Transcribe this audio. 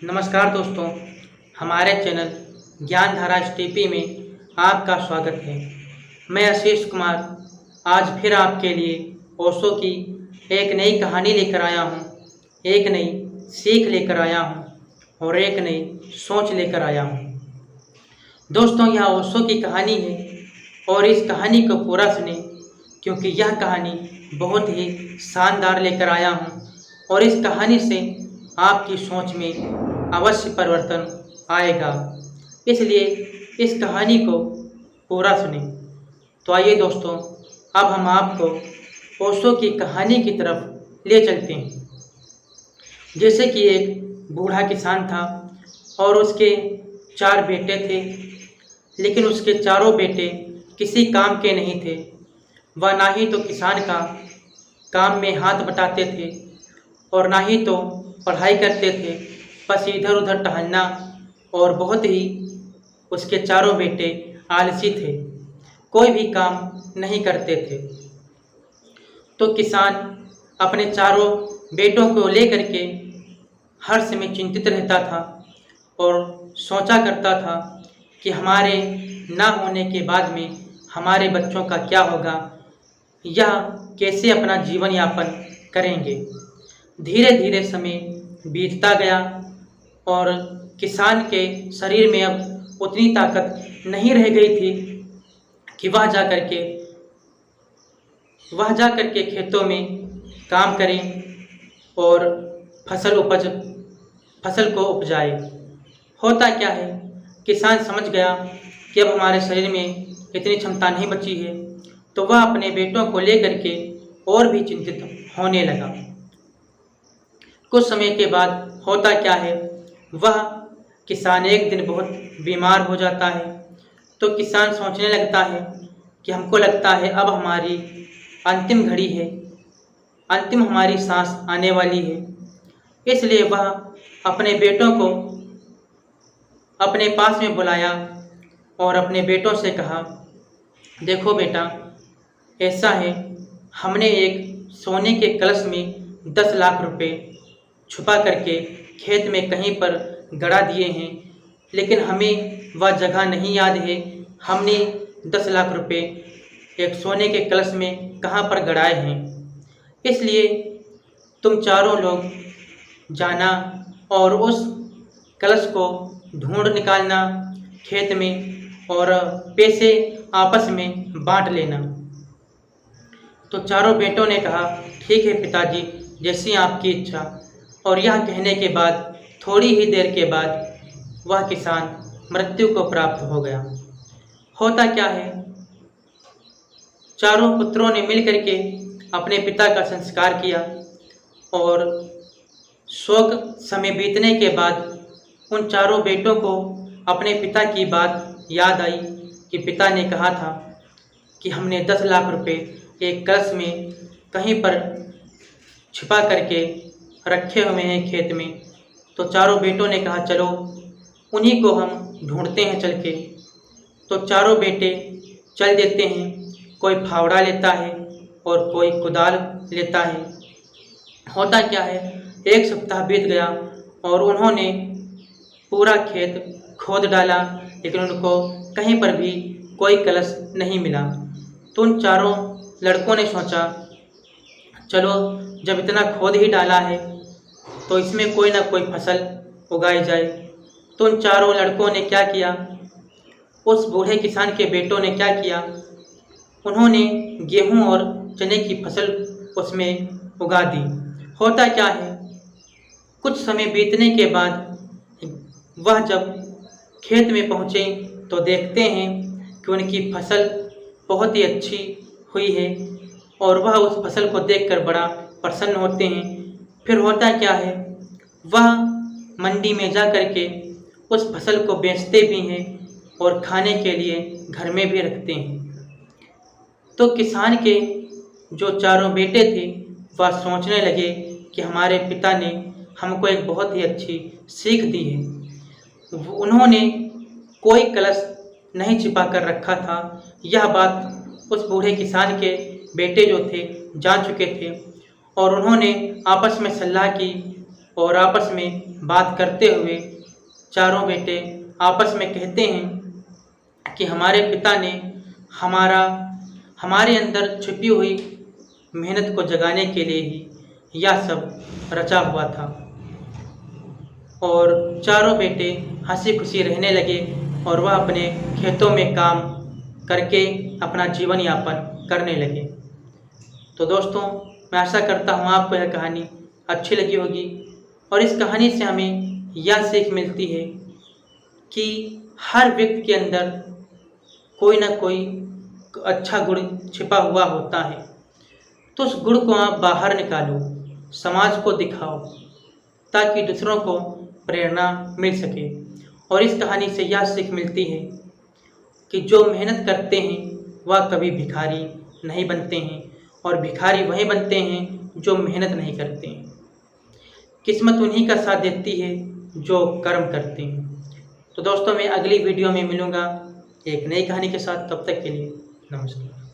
नमस्कार दोस्तों, हमारे चैनल ज्ञानधारा एसटीपी में आपका स्वागत है। मैं आशीष कुमार आज फिर आपके लिए ओशो की एक नई कहानी लेकर आया हूँ, एक नई सीख लेकर आया हूँ और एक नई सोच लेकर आया हूँ। दोस्तों, यह ओशो की कहानी है और इस कहानी को पूरा सुने क्योंकि यह कहानी बहुत ही शानदार लेकर आया हूँ और इस कहानी से आपकी सोच में अवश्य परिवर्तन आएगा। इसलिए इस कहानी को पूरा सुने। तो आइए दोस्तों, अब हम आपको ओशो की कहानी की तरफ ले चलते हैं। जैसे कि एक बूढ़ा किसान था और उसके 4 बेटे थे, लेकिन उसके चारों बेटे किसी काम के नहीं थे। वह ना ही तो किसान का काम में हाथ बटाते थे और ना ही तो पढ़ाई करते थे, बस इधर उधर टहलना। और बहुत ही उसके चारों बेटे आलसी थे, कोई भी काम नहीं करते थे। तो किसान अपने चारों बेटों को लेकर के हर समय चिंतित रहता था और सोचा करता था कि हमारे ना होने के बाद में हमारे बच्चों का क्या होगा, यह कैसे अपना जीवन यापन करेंगे। धीरे धीरे समय बीतता गया और किसान के शरीर में अब उतनी ताकत नहीं रह गई थी कि वह जा कर के खेतों में काम करें और फसल को उपजाए। होता क्या है, किसान समझ गया कि अब हमारे शरीर में इतनी क्षमता नहीं बची है, तो वह अपने बेटों को लेकर के और भी चिंतित होने लगा। कुछ समय के बाद होता क्या है, वह किसान एक दिन बहुत बीमार हो जाता है। तो किसान सोचने लगता है कि हमको लगता है अब हमारी अंतिम घड़ी है, अंतिम हमारी सांस आने वाली है। इसलिए वह अपने बेटों को अपने पास में बुलाया और अपने बेटों से कहा, देखो बेटा, ऐसा है, हमने एक सोने के कलश में 10 लाख रुपए छुपा करके खेत में कहीं पर गड़ा दिए हैं, लेकिन हमें वह जगह नहीं याद है। हमने 10 लाख रुपए एक सोने के कलश में कहाँ पर गड़ाए हैं। इसलिए तुम चारों लोग जाना और उस कलश को ढूंढ निकालना खेत में और पैसे आपस में बांट लेना। तो चारों बेटों ने कहा, ठीक है पिताजी, जैसी आपकी इच्छा। और यह कहने के बाद थोड़ी ही देर के बाद वह किसान मृत्यु को प्राप्त हो गया। होता क्या है, चारों पुत्रों ने मिलकर के अपने पिता का संस्कार किया और शोक समय बीतने के बाद उन चारों बेटों को अपने पिता की बात याद आई कि पिता ने कहा था कि हमने 10 लाख रुपए एक कलश में कहीं पर छिपा करके रखे हुए हैं खेत में। तो चारों बेटों ने कहा, चलो उन्हीं को हम ढूंढते हैं चल के। तो चारों बेटे चल देते हैं, कोई फावड़ा लेता है और कोई कुदाल लेता है। होता क्या है, 1 सप्ताह बीत गया और उन्होंने पूरा खेत खोद डाला, लेकिन उनको कहीं पर भी कोई कलश नहीं मिला। तो उन चारों लड़कों ने सोचा, चलो जब इतना खोद ही डाला है तो इसमें कोई ना कोई फसल उगाई जाए। तो उन चारों लड़कों ने क्या किया, उस बूढ़े किसान के बेटों ने क्या किया, उन्होंने गेहूं और चने की फसल उसमें उगा दी। होता क्या है, कुछ समय बीतने के बाद वह जब खेत में पहुँचे तो देखते हैं कि उनकी फसल बहुत ही अच्छी हुई है और वह उस फसल को देखकर बड़ा प्रसन्न होते हैं। फिर होता क्या है, वह मंडी में जा कर के उस फसल को बेचते भी हैं और खाने के लिए घर में भी रखते हैं। तो किसान के जो चारों बेटे थे वह सोचने लगे कि हमारे पिता ने हमको एक बहुत ही अच्छी सीख दी है। उन्होंने कोई कलश नहीं छिपा कर रखा था। यह बात उस बूढ़े किसान के बेटे जो थे जान चुके थे और उन्होंने आपस में सलाह की और आपस में बात करते हुए चारों बेटे आपस में कहते हैं कि हमारे पिता ने हमारे अंदर छिपी हुई मेहनत को जगाने के लिए ही यह सब रचा हुआ था। और चारों बेटे हंसी खुशी रहने लगे और वह अपने खेतों में काम करके अपना जीवन यापन करने लगे। तो दोस्तों, मैं आशा करता हूँ आपको यह कहानी अच्छी लगी होगी और इस कहानी से हमें यह सीख मिलती है कि हर व्यक्ति के अंदर कोई ना कोई अच्छा गुण छिपा हुआ होता है। तो उस गुण को आप बाहर निकालो, समाज को दिखाओ, ताकि दूसरों को प्रेरणा मिल सके। और इस कहानी से यह सीख मिलती है कि जो मेहनत करते हैं वह कभी भिखारी नहीं बनते हैं, और भिखारी वही बनते हैं जो मेहनत नहीं करते हैं। किस्मत उन्हीं का साथ देती है जो कर्म करते हैं। तो दोस्तों, मैं अगली वीडियो में मिलूँगा एक नई कहानी के साथ। तब तक के लिए नमस्कार।